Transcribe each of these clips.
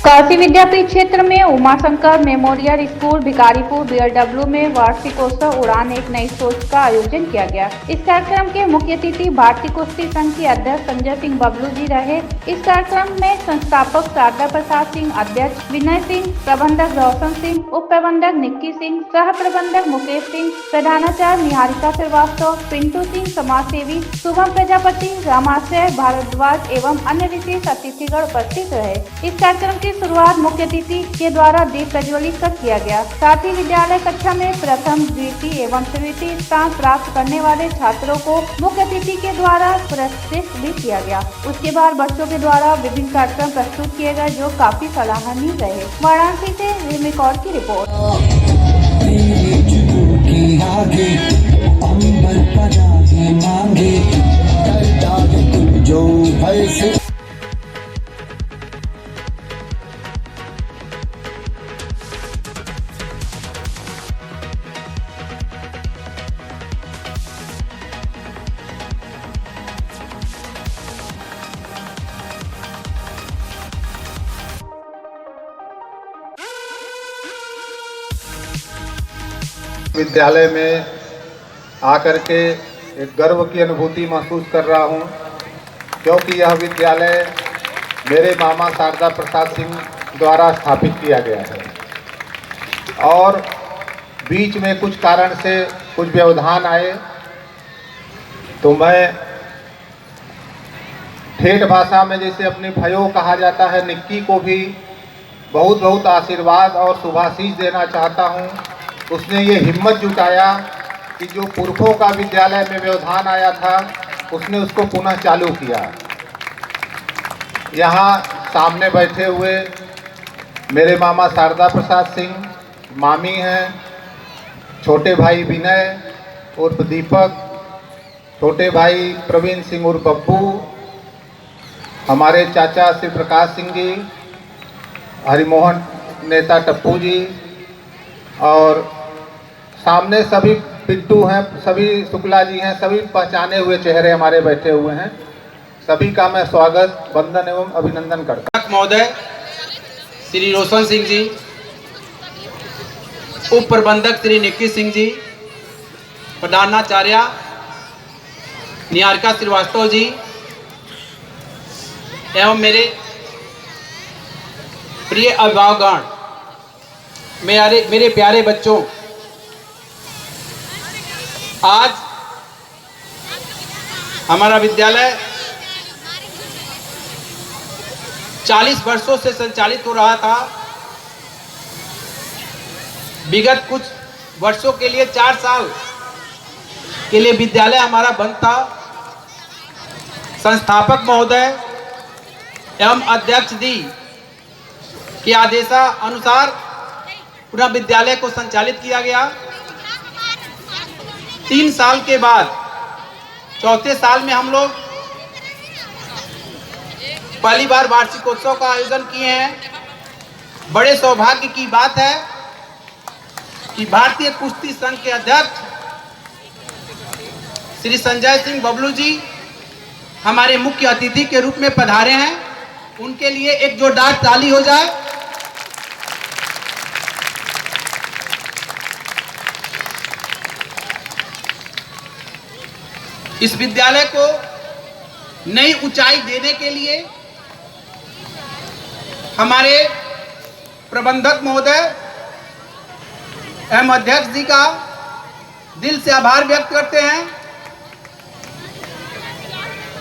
काशी विद्यापीठ क्षेत्र में Umashankar memorial school Bhikharipur BLW में वार्षिकोत्सव उड़ान एक नई सोच का आयोजन किया गया। इस कार्यक्रम के मुख्य अतिथि भारतीय कुश्ती संघ के अध्यक्ष संजय सिंह बबलू जी रहे। इस कार्यक्रम में संस्थापक शारदा प्रसाद सिंह, अध्यक्ष विनय सिंह, प्रबंधक रोशन सिंह, उप प्रबंधक निक्की सिंह, सह प्रबंधक मुकेश सिंह, प्रधानाचार्य निहारिका श्रीवास्तव, पिंटू सिंह, समाजसेवी शुभम प्रजापति, रामाश्रय भारद्वाज एवं अन्य विशेष अतिथिगण उपस्थित रहे। इस कार्यक्रम की शुरुआत मुख्य अतिथि के द्वारा दीप प्रज्वलित कर किया गया। साथ ही विद्यालय कक्षा में प्रथम, द्वितीय एवं तृतीय स्थान प्राप्त करने वाले छात्रों को मुख्य अतिथि के द्वारा पुरस्कृत भी किया गया। उसके बाद बच्चों के द्वारा विभिन्न कार्यक्रम प्रस्तुत किए गए जो काफी सराहनीय रहे। वाराणसी से रिमिकॉर्ड की रिपोर्ट। विद्यालय में आकर के एक गर्व की अनुभूति महसूस कर रहा हूं, क्योंकि यह विद्यालय मेरे मामा शारदा प्रसाद सिंह द्वारा स्थापित किया गया है और बीच में कुछ कारण से कुछ व्यवधान आए तो मैं ठेठ भाषा में जैसे अपने भयो कहा जाता है, निक्की को भी बहुत बहुत आशीर्वाद और शुभाशीष देना चाहता हूं। उसने ये हिम्मत जुटाया कि जो पुरखों का विद्यालय में व्यवधान आया था उसने उसको पुनः चालू किया। यहाँ सामने बैठे हुए मेरे मामा शारदा प्रसाद सिंह, मामी हैं, छोटे भाई विनय उर्फ दीपक, छोटे भाई प्रवीण सिंह उर्फ बब्बू, हमारे चाचा श्री प्रकाश सिंह जी, हरिमोहन नेता टप्पू जी और सामने सभी पिट्टू हैं, सभी शुक्ला जी हैं, सभी पहचाने हुए चेहरे हमारे बैठे हुए हैं। सभी का मैं स्वागत, वंदन एवं अभिनंदन करता हूं। महोदय श्री रोशन सिंह जी, उप प्रबंधक श्री निक्की सिंह जी, प्रधानाचार्य निहारिका श्रीवास्तव जी एवं मेरे प्रिय अभिभावकगण, मेरे प्यारे बच्चों, आज हमारा विद्यालय 40 वर्षों से संचालित हो रहा था। विगत कुछ वर्षों के लिए 4 साल के लिए विद्यालय हमारा बंद था। संस्थापक महोदय एवं अध्यक्ष जी के आदेशानुसार पुनः विद्यालय को संचालित किया गया। 3 साल के बाद चौथे साल में हम लोग पहली बार वार्षिकोत्सव का आयोजन किए हैं। बड़े सौभाग्य की बात है कि भारतीय कुश्ती संघ के अध्यक्ष श्री संजय सिंह बबलू जी हमारे मुख्य अतिथि के रूप में पधारे हैं। उनके लिए एक जोरदार ताली हो जाए। इस विद्यालय को नई ऊंचाई देने के लिए हमारे प्रबंधक महोदय एवं अध्यक्ष जी का दिल से आभार व्यक्त करते हैं।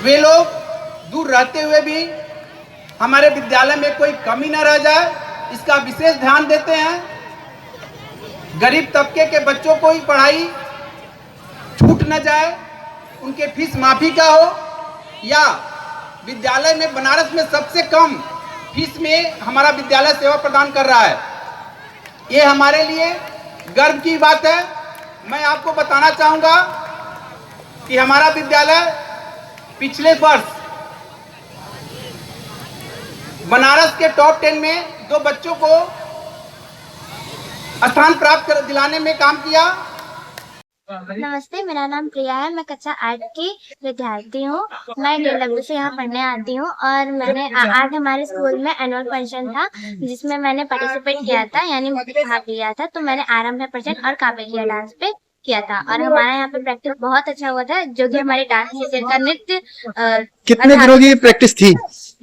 वे लोग दूर रहते हुए भी हमारे विद्यालय में कोई कमी न रह जाए, इसका विशेष ध्यान देते हैं। गरीब तबके के बच्चों को ही पढ़ाई छूट न जाए, उनके फीस माफी का हो, या विद्यालय में बनारस में सबसे कम फीस में हमारा विद्यालय सेवा प्रदान कर रहा है। ये हमारे लिए गर्व की बात है। मैं आपको बताना चाहूँगा कि हमारा विद्यालय पिछले वर्ष बनारस के टॉप 10 में 2 बच्चों को स्थान प्राप्त दिलाने में काम किया। नमस्ते, मेरा नाम प्रिया है। मैं कक्षा 8 की विद्यार्थी हूँ। मैं DLW से यहाँ पढ़ने आती हूँ और मैंने आज हमारे स्कूल में एनुअल फंक्शन था जिसमें मैंने पार्टिसिपेट किया था, यानी भाग लिया था। तो मैंने आरंभ प्रदर्शन और काव्य डांस पे किया था और हमारा यहाँ पे प्रैक्टिस बहुत अच्छा हुआ था, जो कि हमारे डांस टीचर का नृत्य कितने दिनों की प्रैक्टिस थी?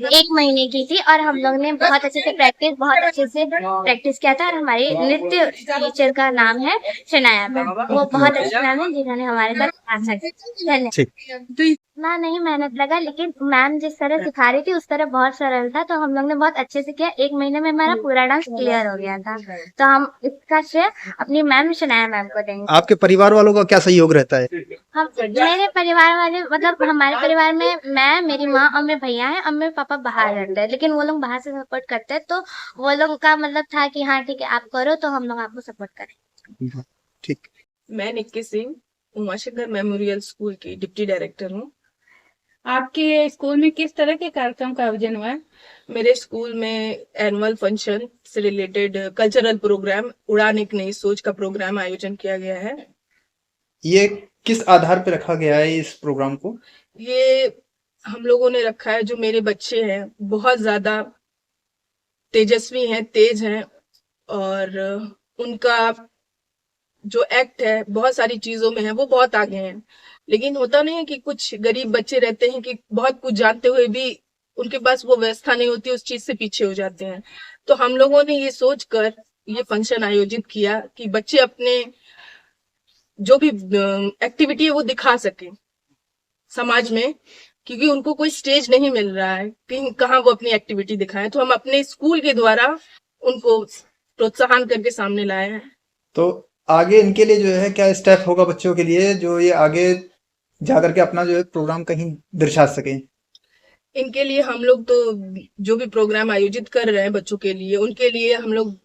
1 महीने की थी और हम लोग ने बहुत अच्छे से प्रैक्टिस किया था। और हमारी नृत्य टीचर का नाम है शनाया मैम। वो बहुत अच्छी मैम है जिन्होंने हमारे साथ अच्छा किया। धन्यवाद। ना नहीं मेहनत लगा, लेकिन मैम जिस तरह सिखा रही थी उस तरह बहुत सरल था, तो हम लोग ने बहुत अच्छे से किया। 1 महीने में हमारा पूरा डांस क्लियर हो गया था। तो हम इसका श्रेय अपनी मैम शनाया मैम को देंगे। आपके परिवार वालों का क्या सहयोग रहता है? हम मेरे परिवार वाले, मतलब हमारे परिवार में मैं, मेरी माँ और मेरे भैया हैं और मेरे पापा बाहर रहते हैं, लेकिन वो लोग बाहर से सपोर्ट करते हैं। तो वो लोग का मतलब था कि हाँ ठीक है आप करो, तो हम लोग आपको सपोर्ट करें। ठीक। मैं निक्की सिंह उमाशंकर मेमोरियल स्कूल की डिप्टी डायरेक्टर हूँ। आपके स्कूल में किस तरह के कार्यक्रम का आयोजन हुआ है? मेरे स्कूल में एनुअल फंक्शन से रिलेटेड कल्चरल प्रोग्राम उड़ान एक नई सोच का प्रोग्राम आयोजन किया गया है। ये किस आधार पे रखा गया है इस प्रोग्राम को? ये हम लोगों ने रखा है, जो मेरे बच्चे हैं बहुत ज्यादा तेजस्वी हैं, तेज हैं और उनका जो एक्ट है बहुत सारी चीजों में है, वो बहुत आगे हैं। लेकिन होता नहीं है कि कुछ गरीब बच्चे रहते हैं कि बहुत कुछ जानते हुए भी उनके पास वो व्यवस्था नहीं होती, उस चीज से पीछे हो जाते हैं। तो हम लोगों ने ये सोचकर ये फंक्शन आयोजित किया कि बच्चे अपने जो भी एक्टिविटी है वो दिखा सके समाज में, क्योंकि उनको कोई स्टेज नहीं मिल रहा है कि कहाँ वो अपनी एक्टिविटी दिखाएं। तो हम अपने स्कूल के द्वारा उनको प्रोत्साहन करके सामने लाए हैं। तो आगे इनके लिए जो है क्या स्टेप होगा बच्चों के लिए, जो ये आगे जाकर के अपना जो है प्रोग्राम कहीं दर्शा सके? इनके लिए हम लोग तो जो भी प्रोग्राम आयोजित कर रहे हैं बच्चों के लिए, उनके लिए हम लोग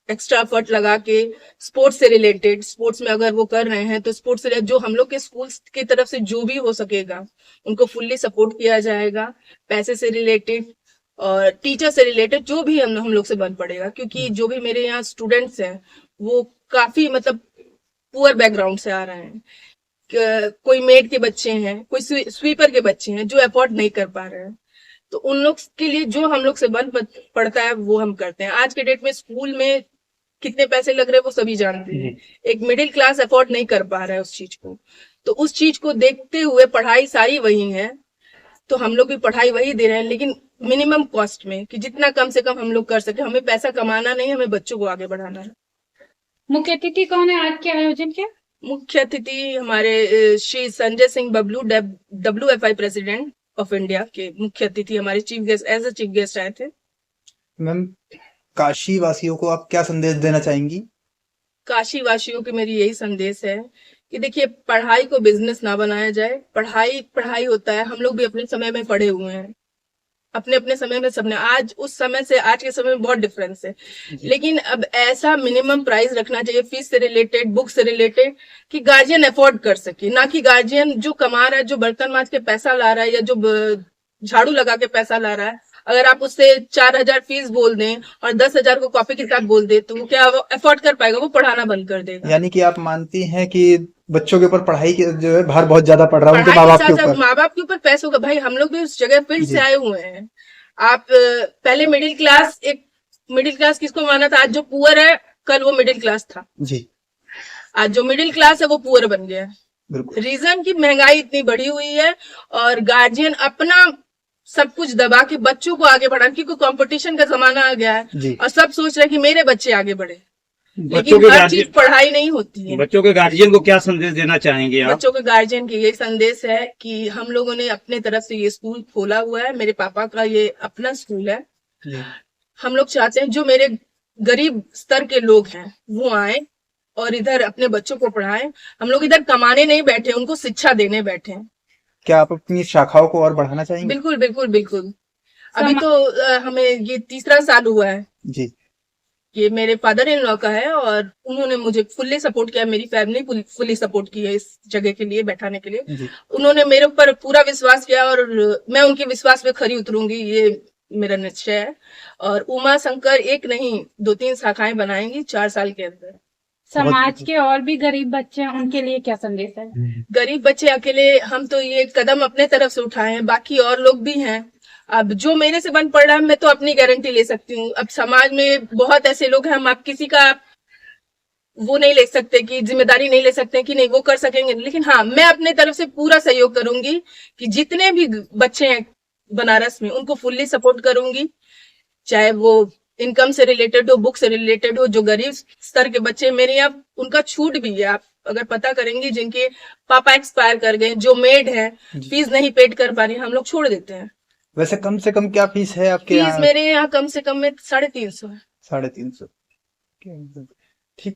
एक्स्ट्रा एफर्ट लगा के स्पोर्ट्स से रिलेटेड, स्पोर्ट्स में अगर वो कर रहे हैं तो स्पोर्ट्स से जो हम लोग के स्कूल की तरफ से जो भी हो सकेगा उनको फुल्ली सपोर्ट किया जाएगा। पैसे से रिलेटेड और टीचर से रिलेटेड जो भी हम लोग से बन पड़ेगा, क्योंकि जो भी मेरे यहाँ स्टूडेंट्स हैं वो काफी मतलब पुअर बैकग्राउंड से आ रहे हैं। कोई मेड के बच्चे हैं, कोई स्वीपर के बच्चे हैं जो अफोर्ड नहीं कर पा रहे हैं। तो उन लोग के लिए जो हम लोग से बन पड़ता है वो हम करते हैं। आज के डेट में स्कूल में कितने पैसे लग रहे हैं वो सभी जानते हैं। एक मिडिल क्लास अफोर्ड नहीं कर पा रहा है उस चीज को, तो उस चीज को देखते हुए पढ़ाई सारी वही है, तो हम लोग भी पढ़ाई वही दे रहे हैं, लेकिन मिनिमम कॉस्ट में, कि जितना कम से कम हम लोग कर सके। हमें पैसा कमाना नहीं, हमें बच्चों को आगे बढ़ाना है। मुख्य अतिथि कौन है आज के आयोजन के? मुख्य अतिथि हमारे Shri Sanjay Singh Bablu, WFI president of India के मुख्य अतिथि हमारे chief guest, as a chief guest आए थे। मैम, काशी वासियों को आप क्या संदेश देना चाहेंगी? काशी वासियों के मेरी यही संदेश है कि देखिए, पढ़ाई को बिजनेस ना बनाया जाए। पढ़ाई पढ़ाई होता है। हम लोग भी अपने समय में पढ़े हुए हैं, अपने अपने समय में सबने। आज उस समय से आज के समय में बहुत डिफरेंस है, लेकिन अब ऐसा मिनिमम प्राइस रखना चाहिए फीस से रिलेटेड, बुक से रिलेटेड, कि गार्जियन अफोर्ड कर सके, ना कि गार्जियन जो कमा रहा है, जो बर्तन मांज के पैसा ला रहा है या जो झाड़ू लगा के पैसा ला रहा है, अगर आप उससे 4000 फीस बोल दें और 10,000 को कॉपी किताब बोल दे, तो वो क्या वो अफोर्ड कर पाएगा? वो पढ़ाना बंद कर देगा। यानी कि आप मानती हैं कि बच्चों के ऊपर पढ़ाई के जो है भार बहुत ज्यादा पड़ रहा है उनके माँ बाप के ऊपर? माँ बाप के ऊपर पैसों का, भाई हम लोग भी उस जगह फील्ड से आए हुए हैं। आप पहले मिडिल क्लास किसको माना था? आज जो पुअर है कल वो मिडिल क्लास था जी। आज जो मिडिल क्लास है वो पुअर बन गया है। बिल्कुल। रीजन की महंगाई इतनी बढ़ी हुई है और गार्जियन अपना सब कुछ दबा के बच्चों को आगे बढ़ाने, क्योंकि कंपटीशन का जमाना आ गया है और सब सोच रहे हैं कि मेरे बच्चे आगे बढ़े, लेकिन हर चीज पढ़ाई नहीं होती है। बच्चों के गार्जियन को क्या संदेश देना चाहेंगे आप? बच्चों के गार्जियन की ये संदेश है कि हम लोगों ने अपने तरफ से ये स्कूल खोला हुआ है। मेरे पापा का ये अपना स्कूल है। हम लोग चाहते हैं जो मेरे गरीब स्तर के लोग हैं वो आए और इधर अपने बच्चों को पढ़ाएं। हम लोग इधर कमाने नहीं बैठे, उनको शिक्षा देने बैठे हैं। क्या आप अपनी शाखाओं को और बढ़ाना चाहेंगे? बिल्कुल बिल्कुल बिल्कुल। अभी तो हमें ये 3रा साल हुआ है जी। ये मेरे फादर इन लॉ का है और उन्होंने मुझे फुल्ली सपोर्ट किया, मेरी फैमिली फुल्ली सपोर्ट की है इस जगह के लिए, बैठाने के लिए। उन्होंने मेरे ऊपर पूरा विश्वास किया और मैं उनके विश्वास पे खरी उतरूंगी, ये मेरा निश्चय है। और उमा शंकर एक नहीं 2-3 शाखाएं बनाएंगी 4 साल के अंदर। समाज के और भी गरीब बच्चे हैं, उनके लिए क्या संदेश है? गरीब बच्चे अकेले हम तो ये कदम अपने तरफ से उठाए हैं, बाकी और लोग भी हैं। अब जो मेरे से बन पड़ रहा है मैं तो अपनी गारंटी ले सकती हूँ। अब समाज में बहुत ऐसे लोग हैं, हम आप किसी का वो नहीं ले सकते कि जिम्मेदारी नहीं ले सकते कि नहीं वो कर सकेंगे, लेकिन हाँ मैं अपने तरफ से पूरा सहयोग करूंगी कि जितने भी बच्चे हैं बनारस में उनको फुल्ली सपोर्ट करूंगी, चाहे वो इनकम से रिलेटेड हो, बुक से रिलेटेड हो। जो गरीब स्तर के बच्चे मेरे यहाँ उनका छूट भी है, आप अगर पता करेंगे जिनके पापा एक्सपायर कर गए, जो मेड है फीस नहीं पेड कर पा रही, हम लोग छोड़ देते हैं। वैसे कम से कम क्या फीस है आपके फीस यहाँ? मेरे यहाँ कम से कम में 350 है। 350। ठीक।